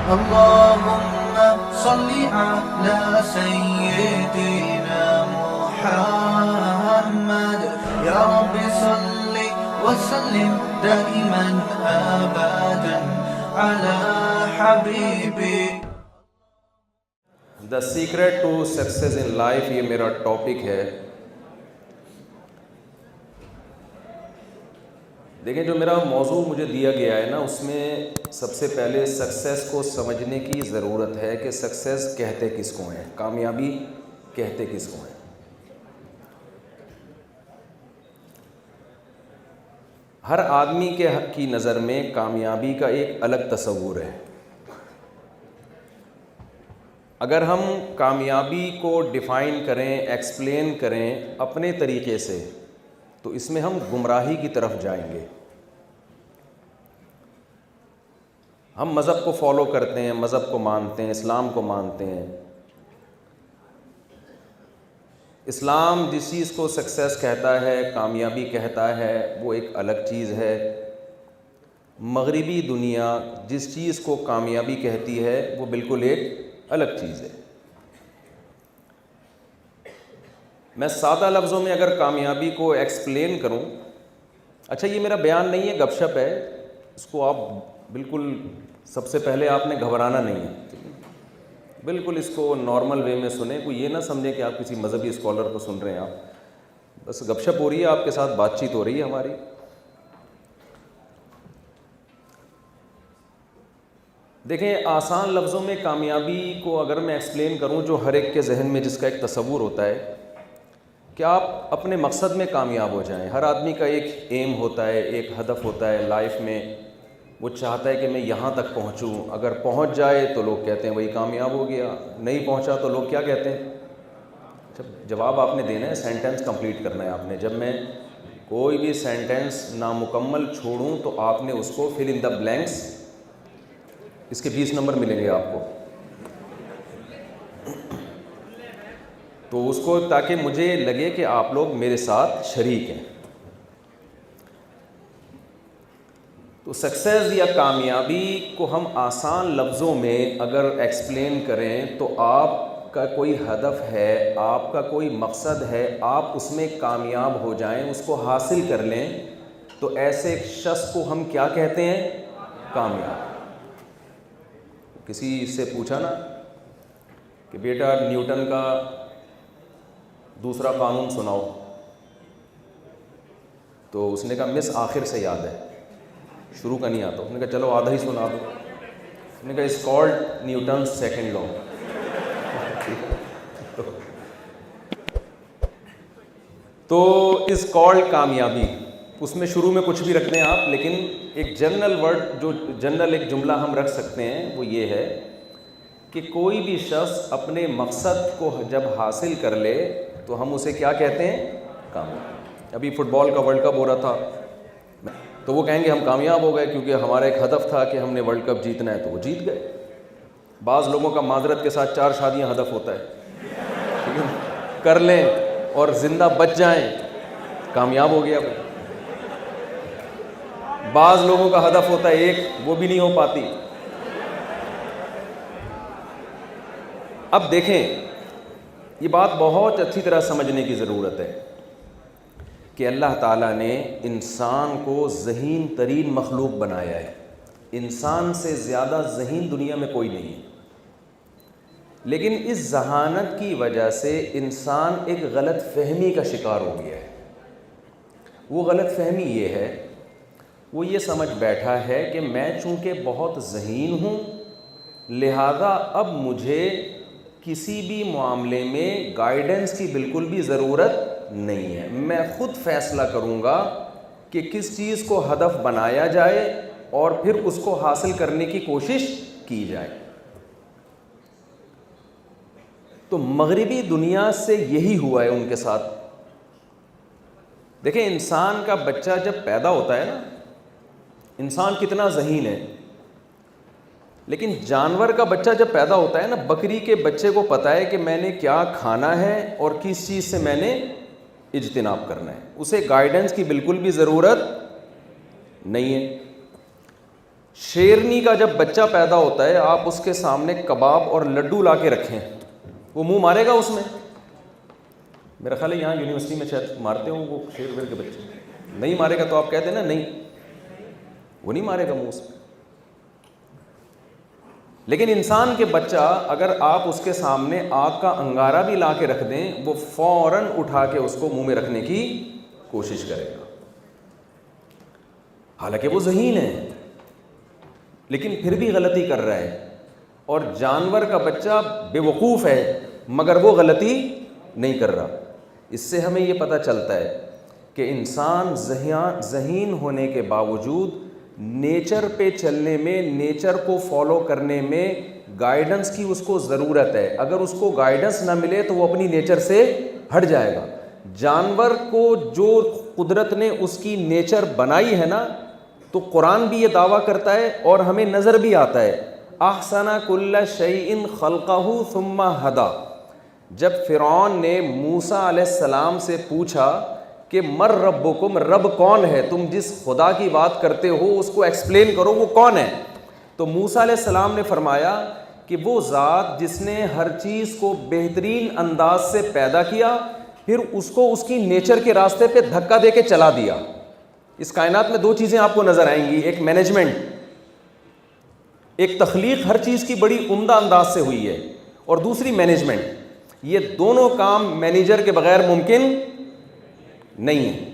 اللهم صل على سيدنا محمد يا رب صل وسلم دائما أبدا على حبيبي. The secret to success in life, یہ میرا ٹاپک ہے. دیکھیں جو میرا موضوع مجھے دیا گیا ہے نا، اس میں سب سے پہلے سکسیس کو سمجھنے کی ضرورت ہے کہ سکسیس کہتے کس کو ہیں، کامیابی کہتے کس کو ہیں. ہر آدمی کی نظر میں کامیابی کا ایک الگ تصور ہے. اگر ہم کامیابی کو ڈیفائن کریں، ایکسپلین کریں اپنے طریقے سے، تو اس میں ہم گمراہی کی طرف جائیں گے. ہم مذہب کو فالو کرتے ہیں، مذہب کو مانتے ہیں، اسلام کو مانتے ہیں. اسلام جس چیز کو سکسیس کہتا ہے، کامیابی کہتا ہے، وہ ایک الگ چیز ہے. مغربی دنیا جس چیز کو کامیابی کہتی ہے وہ بالکل ایک الگ چیز ہے. میں سادہ لفظوں میں اگر کامیابی کو ایکسپلین کروں، اچھا یہ میرا بیان نہیں ہے، گپ شپ ہے، اس کو آپ بالکل سب سے پہلے آپ نے گھبرانا نہیں ہے، بالکل اس کو نارمل وے میں سنیں. کوئی یہ نہ سمجھے کہ آپ کسی مذہبی اسکالر کو سن رہے ہیں. آپ بس گپ شپ ہو رہی ہے، آپ کے ساتھ بات چیت ہو رہی ہے ہماری. دیکھیں آسان لفظوں میں کامیابی کو اگر میں ایکسپلین کروں، جو ہر ایک کے ذہن میں جس کا ایک تصور ہوتا ہے کہ آپ اپنے مقصد میں کامیاب ہو جائیں. ہر آدمی کا ایک ایم ہوتا ہے، ایک ہدف ہوتا ہے لائف میں. وہ چاہتا ہے کہ میں یہاں تک پہنچوں. اگر پہنچ جائے تو لوگ کہتے ہیں وہی کامیاب ہو گیا، نہیں پہنچا تو لوگ کیا کہتے ہیں. جواب آپ نے دینا ہے، سینٹنس کمپلیٹ کرنا ہے آپ نے. جب میں کوئی بھی سینٹنس نامکمل چھوڑوں تو آپ نے اس کو فل ان دا بلینکس، اس کے 20 نمبر ملیں گے آپ کو. تو اس کو تاکہ مجھے لگے کہ آپ لوگ میرے ساتھ شریک ہیں. تو سکسیز یا کامیابی کو ہم آسان لفظوں میں اگر ایکسپلین کریں تو آپ کا کوئی ہدف ہے، آپ کا کوئی مقصد ہے، آپ اس میں کامیاب ہو جائیں، اس کو حاصل کر لیں، تو ایسے ایک شخص کو ہم کیا کہتے ہیں؟ کامیاب. کسی سے پوچھا نا کہ بیٹا نیوٹن کا دوسرا قانون سناؤ، تو اس نے کہا مس آخر سے یاد ہے، شروع کا نہیں آتا. اس نے کہا چلو آدھا ہی سنا دو. اس نے کہا اس کالڈ نیوٹنز سیکنڈ لا. تو اس کالڈ کامیابی، اس میں شروع میں کچھ بھی رکھتے ہیں آپ، لیکن ایک جنرل ورڈ، جو جنرل ایک جملہ ہم رکھ سکتے ہیں وہ یہ ہے کہ کوئی بھی شخص اپنے مقصد کو جب حاصل کر لے تو ہم اسے کیا کہتے ہیں؟ کامیاب. ابھی فٹ بال کا ورلڈ کپ ہو رہا تھا، تو وہ کہیں گے ہم کامیاب ہو گئے کیونکہ ہمارا ایک ہدف تھا کہ ہم نے ورلڈ کپ جیتنا ہے، تو وہ جیت گئے. بعض لوگوں کا معذرت کے ساتھ 4 شادیاں ہدف ہوتا ہے، کر لیں اور زندہ بچ جائیں، کامیاب ہو گیا. بعض لوگوں کا ہدف ہوتا ہے ایک، وہ بھی نہیں ہو پاتی. اب دیکھیں یہ بات بہت اچھی طرح سمجھنے کی ضرورت ہے کہ اللہ تعالیٰ نے انسان کو ذہین ترین مخلوق بنایا ہے. انسان سے زیادہ ذہین دنیا میں کوئی نہیں ہے. لیکن اس ذہانت کی وجہ سے انسان ایک غلط فہمی کا شکار ہو گیا ہے. وہ غلط فہمی یہ ہے، وہ یہ سمجھ بیٹھا ہے کہ میں چونکہ بہت ذہین ہوں، لہذا اب مجھے کسی بھی معاملے میں گائیڈنس کی بالکل بھی ضرورت نہیں ہے. میں خود فیصلہ کروں گا کہ کس چیز کو ہدف بنایا جائے اور پھر اس کو حاصل کرنے کی کوشش کی جائے. تو مغربی دنیا سے یہی ہوا ہے ان کے ساتھ. دیکھیں انسان کا بچہ جب پیدا ہوتا ہے نا، انسان کتنا ذہین ہے، لیکن جانور کا بچہ جب پیدا ہوتا ہے نا، بکری کے بچے کو پتہ ہے کہ میں نے کیا کھانا ہے اور کس چیز سے میں نے اجتناب کرنا ہے. اسے گائیڈنس کی بالکل بھی ضرورت نہیں ہے. شیرنی کا جب بچہ پیدا ہوتا ہے آپ اس کے سامنے کباب اور لڈو لا کے رکھیں, وہ منہ مارے گا اس میں؟ میرا خیال ہے یہاں یونیورسٹی میں شاید مارتے ہوں وہ شیر کے بچے, نہیں مارے گا تو آپ کہتے ہیں نا نہیں, وہ نہیں مارے گا منہ اس میں. لیکن انسان کے بچہ اگر آپ اس کے سامنے آگ کا انگارہ بھی لا کے رکھ دیں وہ فوراً اٹھا کے اس کو منہ میں رکھنے کی کوشش کرے گا, حالانکہ وہ ذہین ہے لیکن پھر بھی غلطی کر رہا ہے. اور جانور کا بچہ بے وقوف ہے مگر وہ غلطی نہیں کر رہا. اس سے ہمیں یہ پتہ چلتا ہے کہ انسان ذہین ہونے کے باوجود نیچر پہ چلنے میں, نیچر کو فالو کرنے میں گائیڈنس کی اس کو ضرورت ہے. اگر اس کو گائیڈنس نہ ملے تو وہ اپنی نیچر سے ہٹ جائے گا. جانور کو جو قدرت نے اس کی نیچر بنائی ہے نا, تو قرآن بھی یہ دعویٰ کرتا ہے اور ہمیں نظر بھی آتا ہے, احسن کل شیء خلقہ ثم ہدی. جب فرعون نے موسیٰ علیہ السلام سے پوچھا کہ مر ربکم, رب کون ہے, تم جس خدا کی بات کرتے ہو اس کو ایکسپلین کرو وہ کون ہے, تو موسیٰ علیہ السلام نے فرمایا کہ وہ ذات جس نے ہر چیز کو بہترین انداز سے پیدا کیا پھر اس کو اس کی نیچر کے راستے پہ دھکا دے کے چلا دیا. اس کائنات میں دو چیزیں آپ کو نظر آئیں گی, ایک مینجمنٹ, ایک تخلیق ہر چیز کی بڑی عمدہ انداز سے ہوئی ہے, اور دوسری مینجمنٹ. یہ دونوں کام مینیجر کے بغیر ممکن نہیں ہے.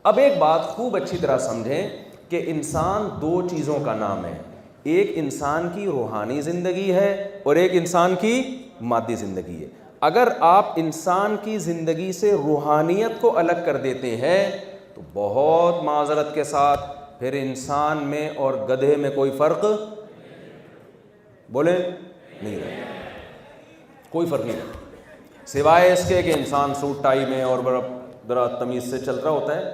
اب ایک بات خوب اچھی طرح سمجھیں کہ انسان دو چیزوں کا نام ہے, ایک انسان کی روحانی زندگی ہے اور ایک انسان کی مادی زندگی ہے. اگر آپ انسان کی زندگی سے روحانیت کو الگ کر دیتے ہیں تو بہت معذرت کے ساتھ پھر انسان میں اور گدھے میں کوئی فرق بولے نہیں رہا, کوئی فرق نہیں رہا, سوائے اس کے کہ انسان سوٹ ٹائی میں اور ذرا تمیز سے چل رہا ہوتا ہے,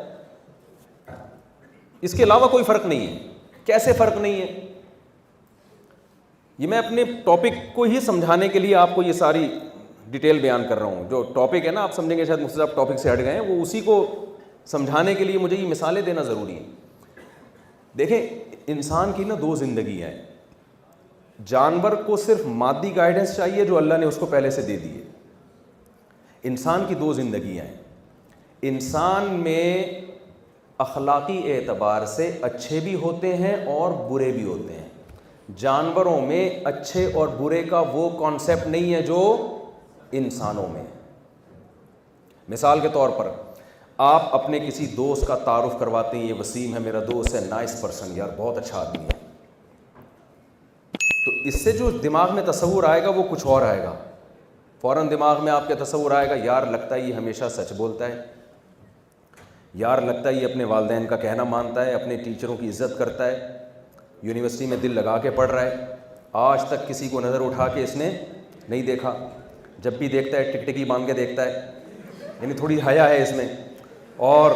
اس کے علاوہ کوئی فرق نہیں ہے. کیسے فرق نہیں ہے؟ یہ میں اپنے ٹاپک کو ہی سمجھانے کے لیے آپ کو یہ ساری ڈیٹیل بیان کر رہا ہوں. جو ٹاپک ہے نا آپ سمجھیں گے شاید مفتی صاحب ٹاپک سے ہٹ گئے ہیں, وہ اسی کو سمجھانے کے لیے مجھے یہ مثالیں دینا ضروری ہے. دیکھیں انسان کی نا دو زندگیاں ہیں. جانور کو صرف مادی گائیڈنس چاہیے جو اللہ نے اس کو پہلے سے دے دی ہے. انسان کی دو زندگیاں ہیں. انسان میں اخلاقی اعتبار سے اچھے بھی ہوتے ہیں اور برے بھی ہوتے ہیں. جانوروں میں اچھے اور برے کا وہ کانسیپٹ نہیں ہے جو انسانوں میں. مثال کے طور پر آپ اپنے کسی دوست کا تعارف کرواتے ہیں, یہ وسیم ہے میرا دوست ہے, نائس پرسن, یار بہت اچھا آدمی ہے, تو اس سے جو دماغ میں تصور آئے گا وہ کچھ اور آئے گا. فوراً دماغ میں آپ کے تصور آئے گا یار لگتا ہے یہ ہمیشہ سچ بولتا ہے, یار لگتا ہے یہ اپنے والدین کا کہنا مانتا ہے, اپنے ٹیچروں کی عزت کرتا ہے, یونیورسٹی میں دل لگا کے پڑھ رہا ہے, آج تک کسی کو نظر اٹھا کے اس نے نہیں دیکھا, جب بھی دیکھتا ہے ٹکٹکی باندھ کے دیکھتا ہے, یعنی تھوڑی حیا ہے اس میں, اور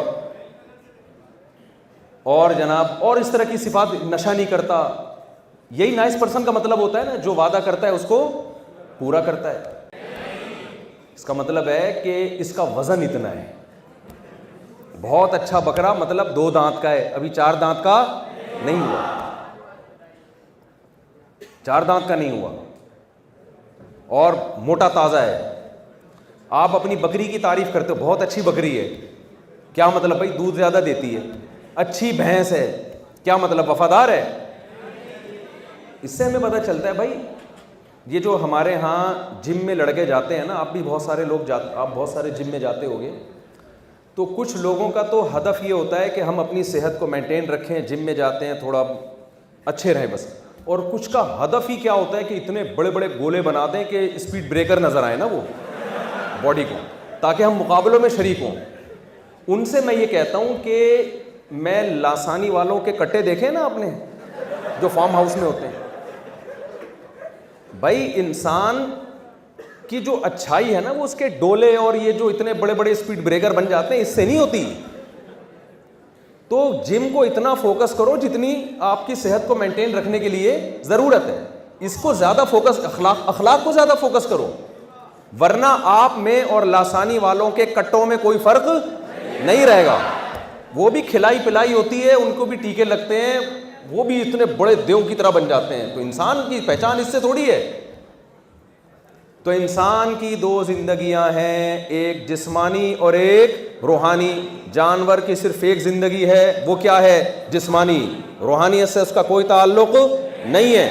جناب اور اس طرح کی صفات, نشہ نہیں کرتا. یہی نائس پرسن کا مطلب ہوتا ہے نا, جو وعدہ کرتا ہے اس کو پورا کرتا ہے. اس کا مطلب ہے کہ اس کا وزن اتنا ہے. بہت اچھا بکرا مطلب 2 دانت کا ہے, ابھی 4 دانت کا نہیں ہوا, 4 دانت کا نہیں ہوا, اور موٹا تازہ ہے. آپ اپنی بکری کی تعریف کرتے ہو, بہت اچھی بکری ہے, کیا مطلب بھائی دودھ زیادہ دیتی ہے. اچھی بھینس ہے, کیا مطلب وفادار ہے. اس سے ہمیں پتہ چلتا ہے بھائی یہ جو ہمارے ہاں جم میں لڑکے جاتے ہیں نا, آپ بھی بہت سارے لوگ آپ بہت سارے جم میں جاتے ہوگے, تو کچھ لوگوں کا تو ہدف یہ ہوتا ہے کہ ہم اپنی صحت کو مینٹین رکھیں, جم میں جاتے ہیں تھوڑا اچھے رہیں بس, اور کچھ کا ہدف ہی کیا ہوتا ہے کہ اتنے بڑے بڑے گولے بنا دیں کہ اسپیڈ بریکر نظر آئے نا وہ باڈی کو, تاکہ ہم مقابلوں میں شریک ہوں. ان سے میں یہ کہتا ہوں کہ میں لاسانی والوں کے کٹے دیکھے نا آپ نے, جو فارم ہاؤس میں ہوتے ہیں, بھائی انسان کی جو اچھائی ہے نا وہ اس کے ڈولے اور یہ جو اتنے بڑے بڑے اسپیڈ بریکر بن جاتے ہیں اس سے نہیں ہوتی. تو جم کو اتنا فوکس کرو جتنی آپ کی صحت کو مینٹین رکھنے کے لیے ضرورت ہے, اس کو زیادہ فوکس, اخلاق کو زیادہ فوکس کرو, ورنہ آپ میں اور لاسانی والوں کے کٹوں میں کوئی فرق نہیں رہے گا. وہ بھی کھلائی پلائی ہوتی ہے, ان کو بھی ٹیکے لگتے ہیں, وہ بھی اتنے بڑے دیو کی طرح بن جاتے ہیں. تو انسان کی پہچان اس سے تھوڑی ہے. تو انسان کی دو زندگیاں ہیں, ایک جسمانی اور ایک روحانی. جانور کی صرف ایک زندگی ہے, وہ کیا ہے؟ جسمانی. روحانیت سے اس کا کوئی تعلق نہیں ہے.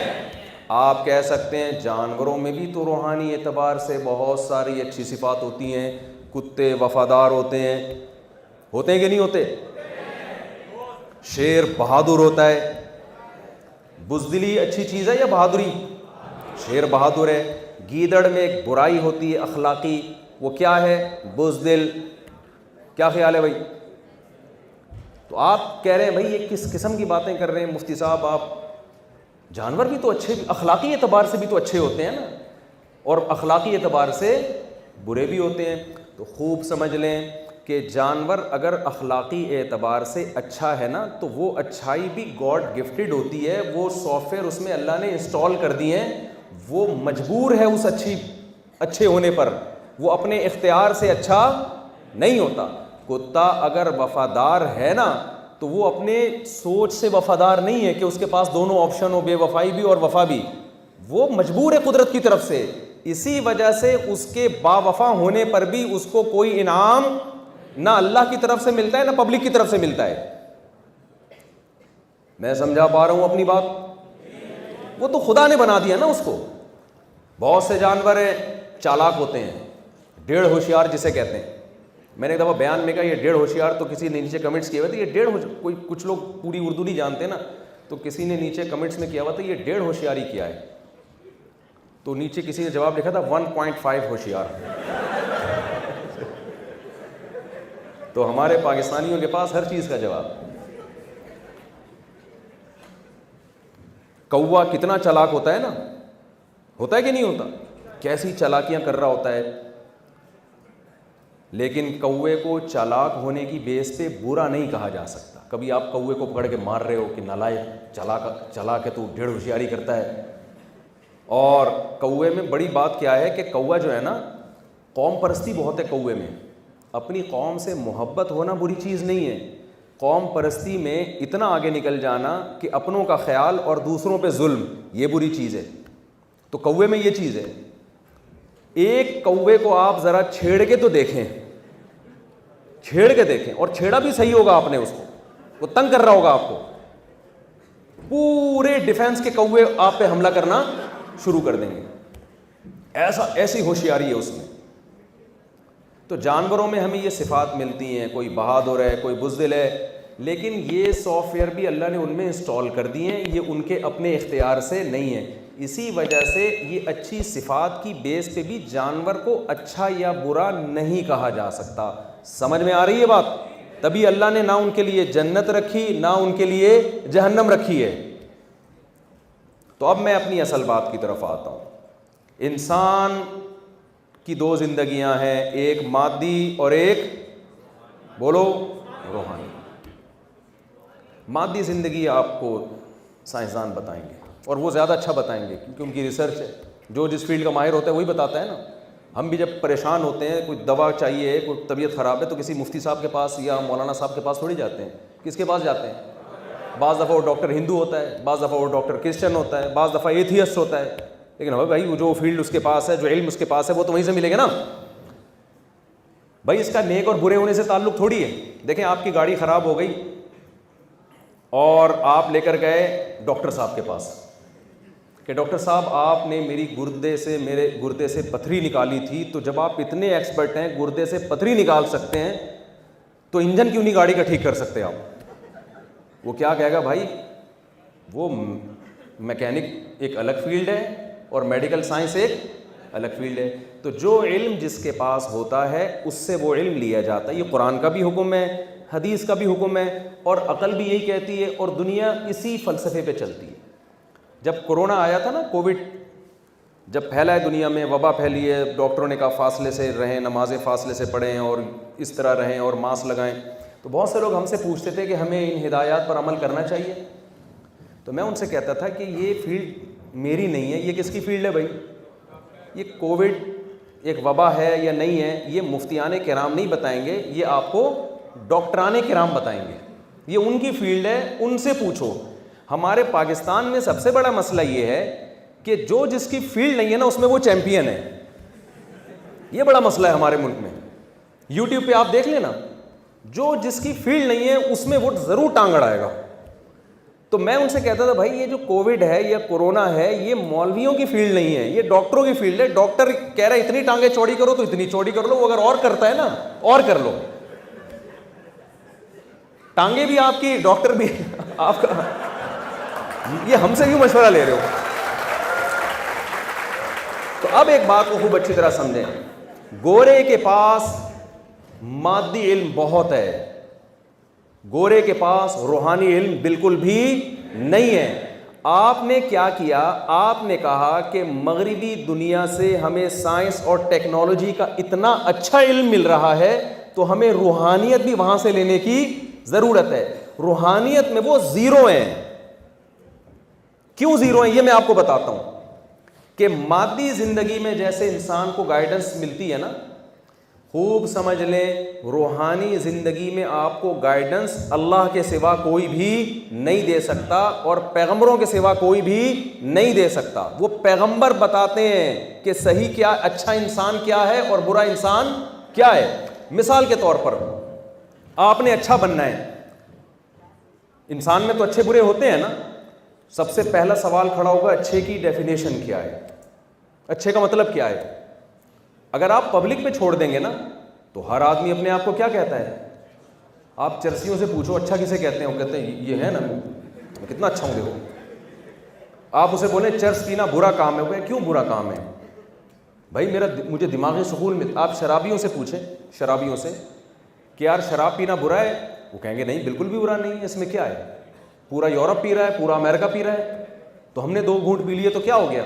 آپ کہہ سکتے ہیں جانوروں میں بھی تو روحانی اعتبار سے بہت ساری اچھی صفات ہوتی ہیں. کتے وفادار ہوتے ہیں کہ نہیں ہوتے؟ شیر بہادر ہوتا ہے. بزدلی اچھی چیز ہے یا بہادری؟ شیر بہادر ہے. گیدڑ میں ایک برائی ہوتی ہے اخلاقی, وہ کیا ہے؟ بزدل. کیا خیال ہے بھائی؟ تو آپ کہہ رہے ہیں بھائی یہ کس قسم کی باتیں کر رہے ہیں مفتی صاحب آپ؟ جانور بھی تو اچھے, اخلاقی اعتبار سے بھی تو اچھے ہوتے ہیں نا, اور اخلاقی اعتبار سے برے بھی ہوتے ہیں. تو خوب سمجھ لیں کہ جانور اگر اخلاقی اعتبار سے اچھا ہے نا, تو وہ اچھائی بھی گاڈ گفٹڈ ہوتی ہے. وہ سافٹ ویئر اس میں اللہ نے انسٹال کر دیے ہیں, وہ مجبور ہے اس اچھے ہونے پر, وہ اپنے اختیار سے اچھا نہیں ہوتا. کتا اگر وفادار ہے نا, تو وہ اپنے سوچ سے وفادار نہیں ہے کہ اس کے پاس دونوں آپشن ہو, بے وفائی بھی اور وفا بھی. وہ مجبور ہے قدرت کی طرف سے. اسی وجہ سے اس کے با وفا ہونے پر بھی اس کو کوئی انعام نہ اللہ کی طرف سے ملتا ہے نہ پبلک کی طرف سے ملتا ہے. میں سمجھا پا رہا ہوں اپنی بات؟ وہ تو خدا نے بنا دیا نا اس کو. بہت سے جانور ہیں چالاک ہوتے ہیں, ڈیڑھ ہوشیار جسے کہتے ہیں. میں نے ایک دفعہ بیان میں کہا یہ ڈیڑھ ہوشیار, تو کسی نے نیچے کمنٹس کیے ہوئے تھے یہ ڈیڑھ کوئی کچھ لوگ پوری اردو نہیں جانتے نا, تو کسی نے نیچے کمنٹس میں کیا ہوا تھا یہ ڈیڑھ ہوشیاری کیا ہے, تو نیچے کسی نے جواب لکھا تھا 1.5 ہوشیار. تو ہمارے پاکستانیوں کے پاس ہر چیز کا جواب. کوا کتنا چالاک ہوتا ہے نا, ہوتا ہے کہ نہیں ہوتا؟ کیسی چالاکیاں کر رہا ہوتا ہے. لیکن کوے کو چالاک ہونے کی بیس پہ برا نہیں کہا جا سکتا. کبھی آپ کوے کو پکڑ کے مار رہے ہو کہ نالائق چالاک ہے تو ڈیڑھ ہوشیاری کرتا ہے. اور کوے میں بڑی بات کیا ہے کہ کوا جو ہے نا, قوم پرستی بہت ہے کوے میں. اپنی قوم سے محبت ہونا بری چیز نہیں ہے, قوم پرستی میں اتنا آگے نکل جانا کہ اپنوں کا خیال اور دوسروں پہ ظلم, یہ بری چیز ہے. تو کوے میں یہ چیز ہے. ایک کوے کو آپ ذرا چھیڑ کے تو دیکھیں, چھیڑ کے دیکھیں, اور چھیڑا بھی صحیح ہوگا آپ نے اس کو, وہ تنگ کر رہا ہوگا آپ کو, پورے ڈیفینس کے کوے آپ پہ حملہ کرنا شروع کر دیں گے. ایسی ہوشیاری ہے اس میں. تو جانوروں میں ہمیں یہ صفات ملتی ہیں, کوئی بہادر ہے, کوئی بزدل ہے, لیکن یہ سافٹ ویئر بھی اللہ نے ان میں انسٹال کر دیے ہیں, یہ ان کے اپنے اختیار سے نہیں ہے. اسی وجہ سے یہ اچھی صفات کی بیس پہ بھی جانور کو اچھا یا برا نہیں کہا جا سکتا. سمجھ میں آ رہی ہے بات؟ تبھی اللہ نے نہ ان کے لیے جنت رکھی نہ ان کے لیے جہنم رکھی ہے. تو اب میں اپنی اصل بات کی طرف آتا ہوں. انسان کی دو زندگیاں ہیں, ایک مادی اور ایک بولو روحانی. مادی زندگی آپ کو سائنسدان بتائیں گے, اور وہ زیادہ اچھا بتائیں گے کیونکہ ان کی ریسرچ ہے. جو جس فیلڈ کا ماہر ہوتا ہے وہی بتاتا ہے نا. ہم بھی جب پریشان ہوتے ہیں, کوئی دوا چاہیے, کوئی طبیعت خراب ہے, تو کسی مفتی صاحب کے پاس یا مولانا صاحب کے پاس تھوڑی جاتے ہیں. کس کے پاس جاتے ہیں؟ بعض دفعہ وہ ڈاکٹر ہندو ہوتا ہے, بعض دفعہ وہ ڈاکٹر کرسچن ہوتا ہے, بعض دفعہ ایتھیسٹ ہوتا ہے. لیکن بھائی وہ جو فیلڈ اس کے پاس ہے, جو علم اس کے پاس ہے, وہ تو وہیں سے ملے گا نا بھائی. اس کا نیک اور برے ہونے سے تعلق تھوڑی ہے. دیکھیں آپ کی گاڑی خراب ہو گئی اور آپ لے کر گئے ڈاکٹر صاحب کے پاس کہ ڈاکٹر صاحب آپ نے میرے گردے سے پتھری نکالی تھی. تو جب آپ اتنے ایکسپرٹ ہیں, گردے سے پتھری نکال سکتے ہیں, تو انجن کیوں نہیں گاڑی کا ٹھیک کر سکتے آپ؟ وہ کیا کہے گا بھائی, وہ میکینک ایک الگ فیلڈ ہے اور میڈیکل سائنس ایک الگ فیلڈ ہے. تو جو علم جس کے پاس ہوتا ہے اس سے وہ علم لیا جاتا ہے. یہ قرآن کا بھی حکم ہے, حدیث کا بھی حکم ہے, اور عقل بھی یہی کہتی ہے, اور دنیا اسی فلسفے پہ چلتی ہے. جب کورونا آیا تھا نا, کووڈ جب پھیلا ہے دنیا میں, وبا پھیلی ہے, ڈاکٹروں نے کہا فاصلے سے رہیں, نمازیں فاصلے سے پڑھیں اور اس طرح رہیں اور ماسک لگائیں. تو بہت سے لوگ ہم سے پوچھتے تھے کہ ہمیں ان ہدایات پر عمل کرنا چاہیے. تو میں ان سے کہتا تھا کہ یہ فیلڈ میری نہیں ہے, یہ کس کی فیلڈ ہے بھائی؟ یہ کووڈ ایک وبا ہے یا نہیں ہے, یہ مفتیان کرام نہیں بتائیں گے, یہ آپ کو ڈاکٹران کرام بتائیں گے. یہ ان کی فیلڈ ہے, ان سے پوچھو. ہمارے پاکستان میں سب سے بڑا مسئلہ یہ ہے کہ جو جس کی فیلڈ نہیں ہے نا اس میں وہ چیمپئن ہے. یہ بڑا مسئلہ ہے ہمارے ملک میں. یوٹیوب پہ آپ دیکھ لیں نا, جو جس کی فیلڈ نہیں ہے اس میں وہ ضرور ٹانگ اڑائے گا. تو میں ان سے کہتا تھا بھائی یہ جو کووڈ ہے یا کورونا ہے یہ مولویوں کی فیلڈ نہیں ہے, یہ ڈاکٹروں کی فیلڈ ہے. ڈاکٹر کہہ رہا ہے اتنی ٹانگیں چوڑی کرو تو اتنی چوڑی کر لو, وہ اگر اور کرتا ہے نا اور کر لو. ٹانگیں بھی آپ کی, ڈاکٹر بھی آپ کا. یہ ہم سے کیوں مشورہ لے رہے ہو؟ تو اب ایک بات کو خوب اچھی طرح سمجھیں, گورے کے پاس مادی علم بہت ہے, گورے کے پاس روحانی علم بالکل بھی نہیں ہے. آپ نے کیا کیا, آپ نے کہا کہ مغربی دنیا سے ہمیں سائنس اور ٹیکنالوجی کا اتنا اچھا علم مل رہا ہے تو ہمیں روحانیت بھی وہاں سے لینے کی ضرورت ہے. روحانیت میں وہ زیرو ہیں. کیوں زیرو ہیں یہ میں آپ کو بتاتا ہوں. کہ مادی زندگی میں جیسے انسان کو گائیڈنس ملتی ہے نا, خوب سمجھ لیں روحانی زندگی میں آپ کو گائیڈنس اللہ کے سوا کوئی بھی نہیں دے سکتا اور پیغمبروں کے سوا کوئی بھی نہیں دے سکتا. وہ پیغمبر بتاتے ہیں کہ صحیح کیا, اچھا انسان کیا ہے اور برا انسان کیا ہے. مثال کے طور پر آپ نے اچھا بننا ہے, انسان میں تو اچھے برے ہوتے ہیں نا. سب سے پہلا سوال کھڑا ہوگا اچھے کی ڈیفینیشن کیا ہے, اچھے کا مطلب کیا ہے. اگر آپ پبلک پہ چھوڑ دیں گے نا تو ہر آدمی اپنے آپ کو کیا کہتا ہے. آپ چرسیوں سے پوچھو اچھا کسے کہتے ہیں, وہ کہتے ہیں یہ ہے نا میں کتنا اچھا ہوں. دیکھو آپ اسے بولیں چرس پینا برا کام ہے, وہ کہیں کیوں برا کام ہے بھائی, مجھے دماغی سکون میں. آپ شرابیوں سے پوچھیں, شرابیوں سے کہ یار شراب پینا برا ہے, وہ کہیں گے نہیں بالکل بھی برا نہیں ہے, اس میں کیا ہے, پورا یورپ پی رہا ہے, پورا امریکہ پی رہا ہے, تو ہم نے 2 گھونٹ پی لیے تو کیا ہو گیا.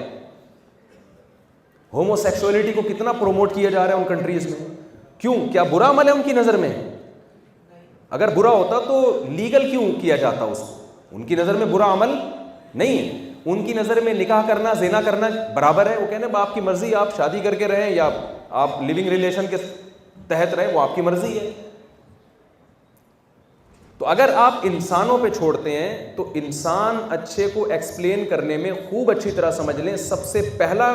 ہومو سیکسولیٹی کو کتنا پروموٹ کیا جا رہا ہے ان کنٹریز میں, کیوں, کیا برا عمل ہے ان کی نظر میں؟ اگر برا ہوتا تو لیگل کیوں کیا جاتا اس کو. ان کی نظر میں برا عمل نہیں ہے. ان کی نظر میں نکاح کرنا, زنا کرنا برابر ہے. وہ کہتے ہیں آپ کی مرضی, آپ شادی کر کے رہیں یا آپ لیونگ ریلیشن کے تحت رہیں, وہ آپ کی مرضی ہے. تو اگر آپ انسانوں پہ چھوڑتے ہیں تو انسان اچھے کو ایکسپلین کرنے میں خوب اچھی طرح سمجھ لیں, سب سے پہلا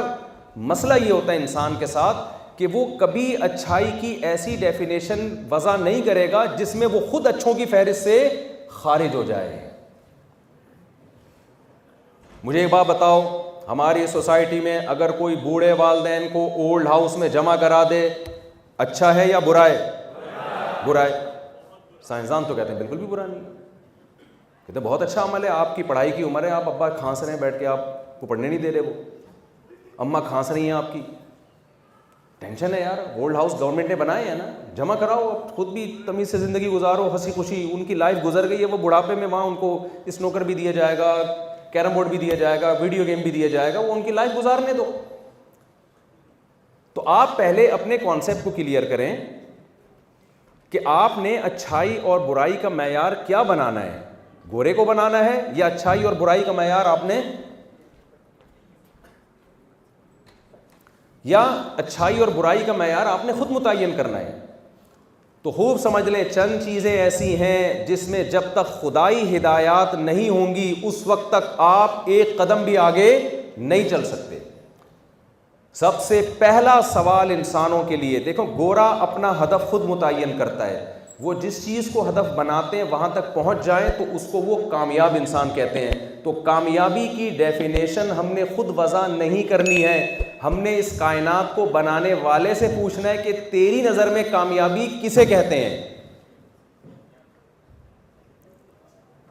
مسئلہ یہ ہوتا ہے انسان کے ساتھ کہ وہ کبھی اچھائی کی ایسی ڈیفینیشن وضع نہیں کرے گا جس میں وہ خود اچھوں کی فہرست سے خارج ہو جائے. مجھے ایک بات بتاؤ, ہماری سوسائٹی میں اگر کوئی بوڑھے والدین کو اولڈ ہاؤس میں جمع کرا دے, اچھا ہے یا برا ہے؟ برا ہے. سائنسدان تو کہتے ہیں بالکل بھی برا نہیں, کہتے ہیں بہت اچھا عمل ہے, آپ کی پڑھائی کی عمر ہے, آپ ابا کھانس رہے ہیں بیٹھ کے, آپ کو پڑھنے نہیں دے رہے, وہ اماں کھانس رہی ہیں, آپ کی ٹینشن ہے یار. اولڈ ہاؤس گورنمنٹ نے بنائے ہیں نا, جمع کراؤ, خود بھی تمیز سے زندگی گزارو, ہنسی خوشی. ان کی لائف گزر گئی ہے, وہ بڑھاپے میں وہاں ان کو اسنوکر بھی دیا جائے گا, کیرم بورڈ بھی دیا جائے گا, ویڈیو گیم بھی دیا جائے گا, وہ ان کی لائف گزارنے دو. تو آپ پہلے اپنے کانسیپٹ کو کلیئر کریں کہ آپ نے اچھائی اور برائی کا معیار کیا بنانا ہے. گورے کو بنانا ہے یا اچھائی اور برائی کا معیار آپ نے, یا اچھائی اور برائی کا معیار آپ نے خود متعین کرنا ہے. تو خوب سمجھ لیں چند چیزیں ایسی ہیں جس میں جب تک خدائی ہدایات نہیں ہوں گی اس وقت تک آپ ایک قدم بھی آگے نہیں چل سکتے. سب سے پہلا سوال انسانوں کے لیے, دیکھو گورا اپنا ہدف خود متعین کرتا ہے, وہ جس چیز کو ہدف بناتے ہیں وہاں تک پہنچ جائیں تو اس کو وہ کامیاب انسان کہتے ہیں. تو کامیابی کی ڈیفینیشن ہم نے خود وضع نہیں کرنی ہے, ہم نے اس کائنات کو بنانے والے سے پوچھنا ہے کہ تیری نظر میں کامیابی کسے کہتے ہیں.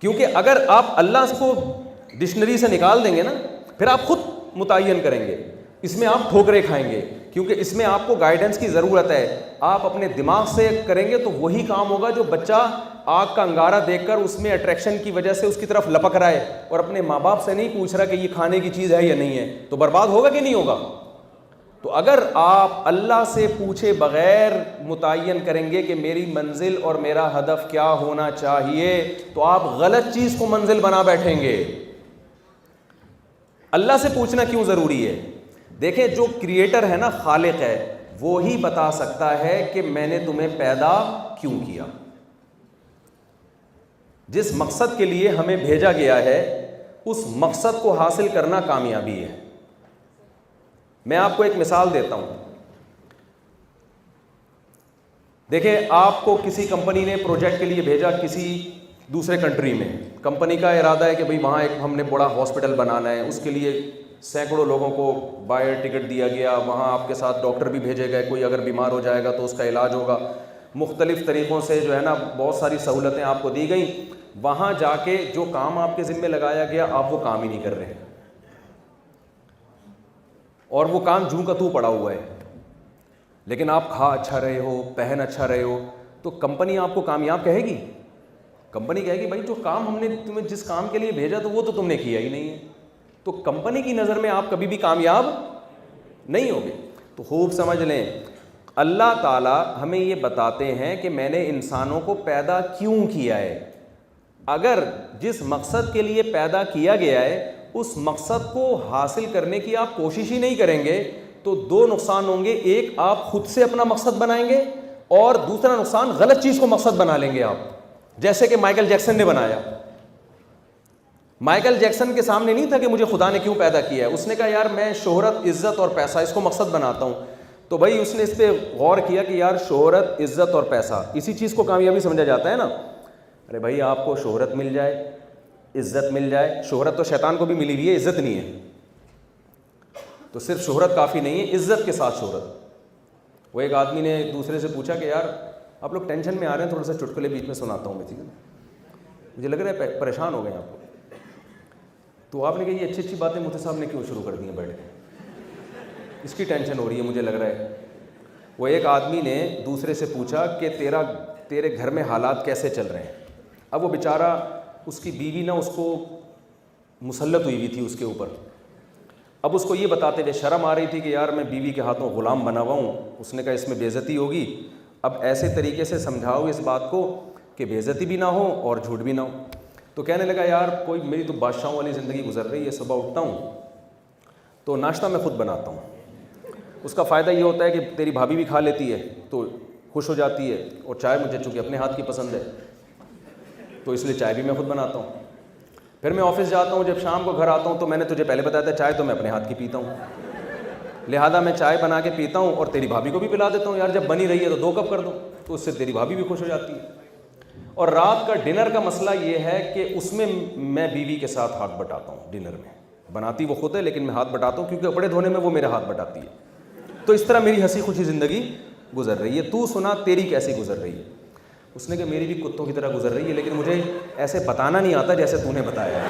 کیونکہ اگر آپ اللہ کو ڈکشنری سے نکال دیں گے نا پھر آپ خود متعین کریں گے, اس میں آپ ٹھوکریں کھائیں گے, کیونکہ اس میں آپ کو گائیڈنس کی ضرورت ہے. آپ اپنے دماغ سے کریں گے تو وہی کام ہوگا جو بچہ آگ کا انگارہ دیکھ کر اس میں اٹریکشن کی وجہ سے اس کی طرف لپک رہا ہے اور اپنے ماں باپ سے نہیں پوچھ رہا کہ یہ کھانے کی چیز ہے یا نہیں ہے, تو برباد ہوگا کہ نہیں ہوگا. تو اگر آپ اللہ سے پوچھے بغیر متعین کریں گے کہ میری منزل اور میرا ہدف کیا ہونا چاہیے تو آپ غلط چیز کو منزل بنا بیٹھیں گے. اللہ سے پوچھنا کیوں ضروری ہے؟ دیکھیں جو کریٹر ہے نا, خالق ہے, وہی بتا سکتا ہے کہ میں نے تمہیں پیدا کیوں کیا, جس مقصد کے لیے ہمیں بھیجا گیا ہے اس مقصد کو حاصل کرنا کامیابی ہے. میں آپ کو ایک مثال دیتا ہوں. دیکھیں, آپ کو کسی کمپنی نے پروجیکٹ کے لیے بھیجا کسی دوسرے کنٹری میں. کمپنی کا ارادہ ہے کہ بھئی وہاں ایک ہم نے بڑا ہاسپٹل بنانا ہے, اس کے لیے سینکڑوں لوگوں کو باہر ٹکٹ دیا گیا, وہاں آپ کے ساتھ ڈاکٹر بھی بھیجے گئے, کوئی اگر بیمار ہو جائے گا تو اس کا علاج ہوگا, مختلف طریقوں سے جو ہے نا بہت ساری سہولتیں آپ کو دی گئیں. وہاں جا کے جو کام آپ کے ذمہ لگایا گیا آپ وہ کام ہی نہیں کر رہے, اور وہ کام جوں کا تو پڑا ہوا ہے. لیکن آپ کھا اچھا رہے ہو, پہن اچھا رہے ہو, تو کمپنی آپ کو کامیاب کہے گی. کمپنی کہے گی بھائی جو کام ہم نے تمہیں جس کام کے لیے بھیجا تو وہ تو تم نے کیا ہی نہیں ہے. تو کمپنی کی نظر میں آپ کبھی بھی کامیاب نہیں ہوگے. تو خوب سمجھ لیں, اللہ تعالیٰ ہمیں یہ بتاتے ہیں کہ میں نے انسانوں کو پیدا کیوں کیا ہے. اگر جس مقصد کے لیے پیدا کیا گیا ہے اس مقصد کو حاصل کرنے کی آپ کوشش ہی نہیں کریں گے تو دو نقصان ہوں گے. ایک, آپ خود سے اپنا مقصد بنائیں گے, اور دوسرا نقصان غلط چیز کو مقصد بنا لیں گے آپ, جیسے کہ مائیکل جیکسن نے بنایا. مائیکل جیکسن کے سامنے نہیں تھا کہ مجھے خدا نے کیوں پیدا کیا ہے, اس نے کہا یار میں شہرت, عزت اور پیسہ اس کو مقصد بناتا ہوں. تو بھائی اس نے اس پہ غور کیا کہ یار شہرت, عزت اور پیسہ, اسی چیز کو کامیابی سمجھا جاتا ہے نا. ارے بھائی آپ کو شہرت مل جائے, عزت مل جائے, شہرت تو شیطان کو بھی ملی ہوئی ہے, عزت نہیں ہے. تو صرف شہرت کافی نہیں ہے, عزت کے ساتھ شہرت. وہ ایک آدمی نے دوسرے سے پوچھا کہ یار آپ لوگ ٹینشن میں آ رہے ہیں, تھوڑا سا چٹکلے بیچ میں سناتا ہوں میں, ٹھیک ہے, مجھے لگ رہا ہے پریشان ہو گئے آپ کو. تو آپ نے کہا یہ اچھی اچھی باتیں مفتی صاحب نے کیوں شروع کر دی ہیں بیٹھ کے, اس کی ٹینشن ہو رہی ہے مجھے لگ رہا ہے. وہ ایک آدمی نے دوسرے سے پوچھا کہ تیرے گھر میں حالات کیسے چل رہے ہیں. اب وہ بیچارہ, اس کی بیوی نا اس کو مسلط ہوئی ہوئی تھی اس کے اوپر. اب اس کو یہ بتاتے ہوئے شرم آ رہی تھی کہ یار میں بیوی کے ہاتھوں غلام بنا ہوا ہوں. اس نے کہا اس میں بے عزتی ہوگی, اب ایسے طریقے سے سمجھاؤ اس بات کو کہ بے عزتی بھی نہ ہو اور جھوٹ بھی نہ ہو. تو کہنے لگا یار کوئی میری تو بادشاہوں والی زندگی گزر رہی ہے, صبح اٹھتا ہوں تو ناشتہ میں خود بناتا ہوں. اس کا فائدہ یہ ہوتا ہے کہ تیری بھابھی بھی کھا لیتی ہے تو خوش ہو جاتی ہے, اور چائے مجھے چونکہ اپنے ہاتھ کی پسند ہے تو اس لیے چائے بھی میں خود بناتا ہوں. پھر میں آفس جاتا ہوں, جب شام کو گھر آتا ہوں تو میں نے تجھے پہلے بتایا تھا چائے تو میں اپنے ہاتھ کی پیتا ہوں, لہٰذا میں چائے بنا کے پیتا ہوں اور تیری بھابھی کو بھی پلا دیتا ہوں. یار جب بنی رہی ہے تو 2 کپ کر دو, تو اس سے تیری بھابھی بھی خوش ہو جاتی ہے. اور رات کا ڈنر کا مسئلہ یہ ہے کہ اس میں میں بیوی کے ساتھ ہاتھ بٹاتا ہوں. ڈنر میں بناتی وہ خود ہے لیکن میں ہاتھ بٹاتا ہوں, کیونکہ کپڑے دھونے میں وہ میرا ہاتھ بٹاتی ہے. تو اس طرح میری ہنسی خوشی زندگی گزر رہی ہے. تو سنا تیری کیسی گزر رہی ہے؟ اس نے کہا میری بھی کتوں کی طرح گزر رہی ہے, لیکن مجھے ایسے بتانا نہیں آتا جیسے تو نے بتایا ہے.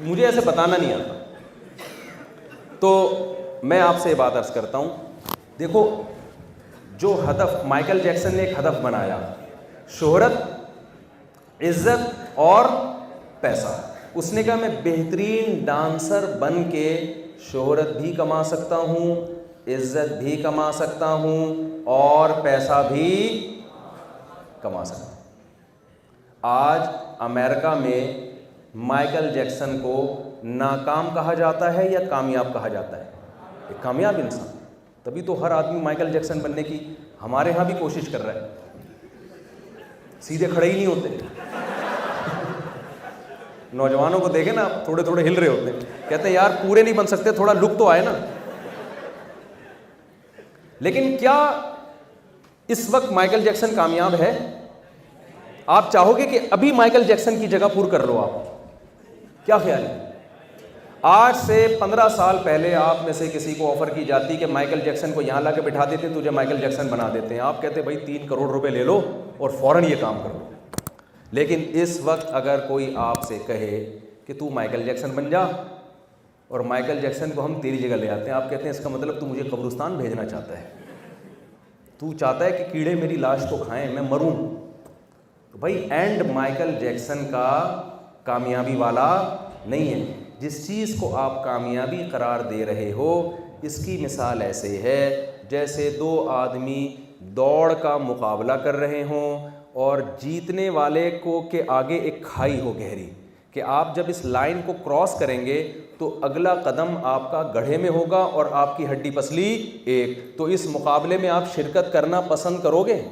مجھے ایسے بتانا نہیں آتا. تو میں آپ سے یہ بات عرض کرتا ہوں, دیکھو جو ہدف مائیکل جیکسن نے ایک ہدف بنایا, شہرت, عزت اور پیسہ. اس نے کہا میں بہترین ڈانسر بن کے شہرت بھی کما سکتا ہوں, عزت بھی کما سکتا ہوں اور پیسہ بھی کما سکتا ہوں. آج امریکہ میں مائیکل جیکسن کو ناکام کہا جاتا ہے یا کامیاب کہا جاتا ہے؟ ایک کامیاب انسان. تبھی تو ہر آدمی مائیکل جیکسن بننے کی ہمارے ہاں بھی کوشش کر رہا ہے. سیدھے کھڑے ہی نہیں ہوتے. نوجوانوں کو دیکھیں نا, تھوڑے تھوڑے ہل رہے ہوتے ہیں, کہتے ہیں یار پورے نہیں بن سکتے, تھوڑا لک تو آئے نا. لیکن کیا اس وقت مائیکل جیکسن کامیاب ہے؟ آپ چاہو گے کہ ابھی مائیکل جیکسن کی جگہ پور کر لو آپ؟ کیا خیال ہے؟ آج سے 15 سال پہلے آپ میں سے کسی کو آفر کی جاتی کہ مائیکل جیکسن کو یہاں لا کے بٹھا دیتے, تجھے مائیکل جیکسن بنا دیتے ہیں, آپ کہتے بھائی 3 کروڑ روپے لے لو اور فوراً یہ کام کرو. لیکن اس وقت اگر کوئی آپ سے کہے کہ تو مائیکل جیکسن بن جا اور مائیکل جیکسن کو ہم تیری جگہ لے آتے ہیں, آپ کہتے ہیں اس کا مطلب تو مجھے قبرستان بھیجنا چاہتا ہے, تو چاہتا ہے کہ کیڑے میری لاش کو کھائیں, میں مروں. تو بھائی اینڈ مائیکل جیکسن کا کامیابی والا نہیں ہے. جس چیز کو آپ کامیابی قرار دے رہے ہو, اس کی مثال ایسے ہے جیسے 2 آدمی دوڑ کا مقابلہ کر رہے ہوں اور جیتنے والے کو کے آگے ایک کھائی ہو گہری, کہ آپ جب اس لائن کو کراس کریں گے تو اگلا قدم آپ کا گڑھے میں ہوگا اور آپ کی ہڈی پسلی ایک. تو اس مقابلے میں آپ شرکت کرنا پسند کرو گے؟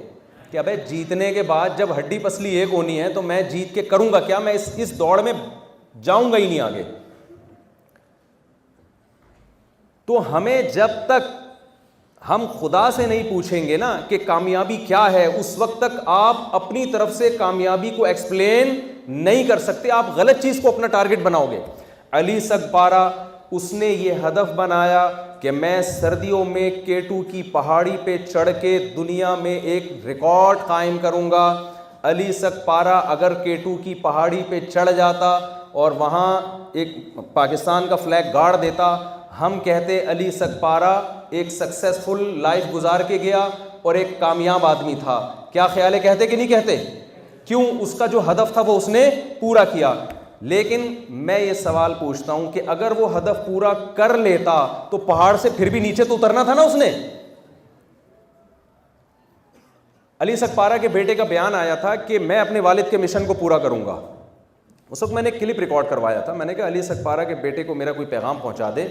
کہ ابے جیتنے کے بعد جب ہڈی پسلی ایک ہونی ہے تو میں جیت کے کروں گا کیا؟ میں اس دوڑ میں جاؤں گا ہی نہیں آگے. تو ہمیں جب تک ہم خدا سے نہیں پوچھیں گے نا کہ کامیابی کیا ہے, اس وقت تک آپ اپنی طرف سے کامیابی کو ایکسپلین نہیں کر سکتے. آپ غلط چیز کو اپنا ٹارگٹ بناؤ گے. علی سگپارا, اس نے یہ ہدف بنایا کہ میں سردیوں میں K2 کی پہاڑی پہ چڑھ کے دنیا میں ایک ریکارڈ قائم کروں گا. علی سگپارا اگر K2 کی پہاڑی پہ چڑھ جاتا اور وہاں ایک پاکستان کا فلیگ گاڑ دیتا, ہم کہتے علی سگپارا ایک سکسیسفل لائف گزار کے گیا اور ایک کامیاب آدمی تھا. کیا خیال ہے, کہتے کہ نہیں کہتے؟ کیوں؟ اس کا جو ہدف تھا وہ اس نے پورا کیا. لیکن میں یہ سوال پوچھتا ہوں کہ اگر وہ ہدف پورا کر لیتا تو پہاڑ سے پھر بھی نیچے تو اترنا تھا نا اس نے. علی سگپارا کے بیٹے کا بیان آیا تھا کہ میں اپنے والد کے مشن کو پورا کروں گا. اس وقت میں نے کلپ ریکارڈ کروایا تھا. میں نے کہا علی سگپارا کے بیٹے کو میرا کوئی پیغام پہنچا دے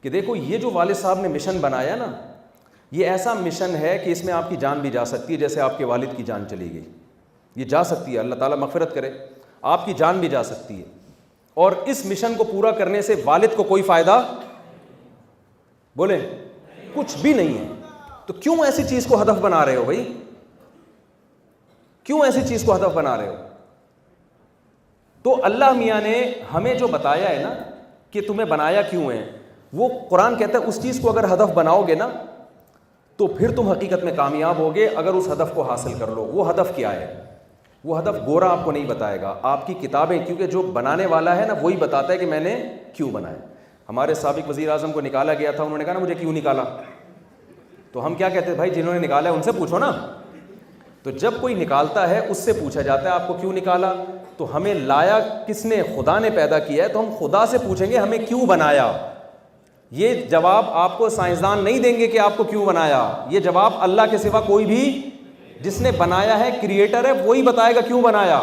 کہ دیکھو یہ جو والد صاحب نے مشن بنایا نا, یہ ایسا مشن ہے کہ اس میں آپ کی جان بھی جا سکتی ہے, جیسے آپ کے والد کی جان چلی گئی. یہ جا سکتی ہے, اللہ تعالیٰ مغفرت کرے, آپ کی جان بھی جا سکتی ہے. اور اس مشن کو پورا کرنے سے والد کو کوئی فائدہ بولیں کچھ بھی نہیں ہے. تو کیوں ایسی چیز کو ہدف بنا رہے ہو بھائی؟ کیوں ایسی چیز کو ہدف بنا رہے ہو؟ تو اللہ میاں نے ہمیں جو بتایا ہے نا کہ تمہیں بنایا کیوں ہے, وہ قرآن کہتا ہے اس چیز کو اگر ہدف بناؤ گے نا تو پھر تم حقیقت میں کامیاب ہوگے اگر اس ہدف کو حاصل کر لو. وہ ہدف کیا ہے؟ وہ ہدف گورا آپ کو نہیں بتائے گا, آپ کی کتابیں, کیونکہ جو بنانے والا ہے نا وہی بتاتا ہے کہ میں نے کیوں بنایا. ہمارے سابق وزیر اعظم کو نکالا گیا تھا, انہوں نے کہا نا مجھے کیوں نکالا, تو ہم کیا کہتے ہیں بھائی جنہوں نے نکالا ہے ان سے پوچھو نا. تو جب کوئی نکالتا ہے اس سے پوچھا جاتا ہے آپ کو کیوں نکالا. تو ہمیں لایا کس نے؟ خدا نے پیدا کیا ہے, تو ہم خدا سے پوچھیں گے ہمیں کیوں بنایا. یہ جواب آپ کو سائنسدان نہیں دیں گے کہ آپ کو کیوں بنایا. یہ جواب اللہ کے سوا کوئی بھی جس نے بنایا ہے, کریٹر ہے, وہی بتائے گا کیوں بنایا.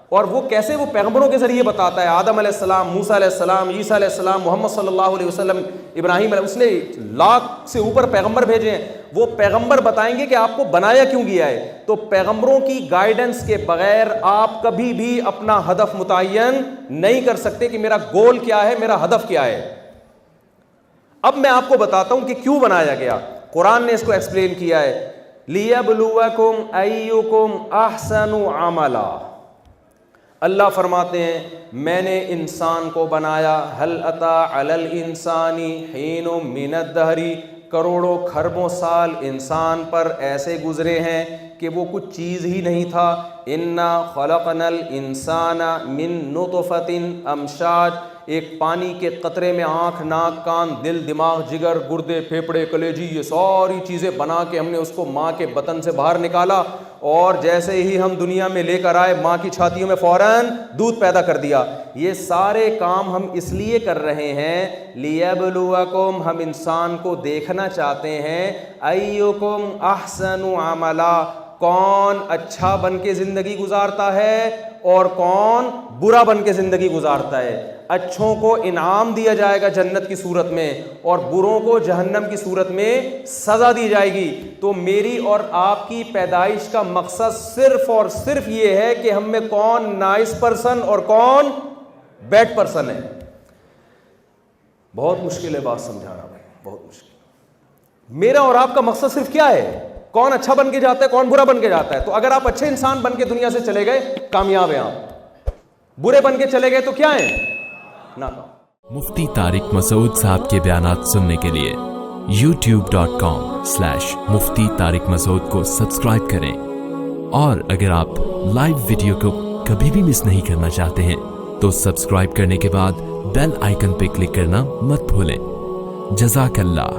اور وہ کیسے؟ وہ پیغمبروں کے ذریعے بتاتا ہے. آدم علیہ السلام, موسیٰ علیہ السلام, عیسیٰ علیہ السلام, محمد صلی اللہ علیہ وسلم, ابراہیم علیہ, اس نے 1,00,000 سے اوپر پیغمبر بھیجے ہیں. وہ پیغمبر بتائیں گے کہ آپ کو بنایا کیوں گیا ہے. تو پیغمبروں کی گائیڈنس کے بغیر آپ کبھی بھی اپنا ہدف متعین نہیں کر سکتے کہ میرا گول کیا ہے, میرا ہدف کیا ہے. اب میں آپ کو بتاتا ہوں کہ کیوں بنایا گیا. قرآن نے اس کو ایکسپلین کیا ہے, لِيَبْلُوَكُمْ أَيُّكُمْ أَحْسَنُ عَمَلًا. اللہ فرماتے ہیں میں نے انسان کو بنایا, هَلْ أَتَى عَلَى الْإِنسَانِ حِينٌ مِّنَ الدَّهْرِ, کروڑوں خربوں سال انسان پر ایسے گزرے ہیں کہ وہ کچھ چیز ہی نہیں تھا. اِنَّا خَلَقْنَا الْإِنسَانَ مِن نُطْفَةٍ أَمْشَاجٍ, ایک پانی کے قطرے میں آنکھ, ناک, کان, دل, دماغ, جگر, گردے, پھیپھڑے, کلیجی, یہ ساری چیزیں بنا کے ہم نے اس کو ماں کے بطن سے باہر نکالا, اور جیسے ہی ہم دنیا میں لے کر آئے ماں کی چھاتیوں میں فوراً دودھ پیدا کر دیا. یہ سارے کام ہم اس لیے کر رہے ہیں, لیبلوکم, ہم انسان کو دیکھنا چاہتے ہیں, ایکم احسن عملا, کون اچھا بن کے زندگی گزارتا ہے اور کون برا بن کے زندگی گزارتا ہے. اچھوں کو انعام دیا جائے گا جنت کی صورت میں, اور بروں کو جہنم کی صورت میں سزا دی جائے گی. تو میری اور آپ کی پیدائش کا مقصد صرف اور صرف یہ ہے کہ ہم میں کون نائس پرسن اور کون بیڈ پرسن ہے. بہت مشکل ہے بات سمجھانا بھائی, بہت مشکل. میرا اور آپ کا مقصد صرف کیا ہے؟ کون اچھا بن کے جاتا ہے, کون برا بن کے جاتا ہے. تو اگر آپ اچھے انسان بن کے دنیا سے چلے گئے کامیاب ہیں آپ, برے بن کے چلے گئے تو کیا ہیں, ناکام. مفتی طارق مسعود صاحب کے بیانات سننے کے لیے youtube.com/مفتی طارق مسعود کو سبسکرائب کریں, اور اگر آپ لائیو ویڈیو کو کبھی بھی مس نہیں کرنا چاہتے ہیں تو سبسکرائب کرنے کے بعد بیل آئیکن پہ کلک کرنا مت بھولیں. جزاک اللہ.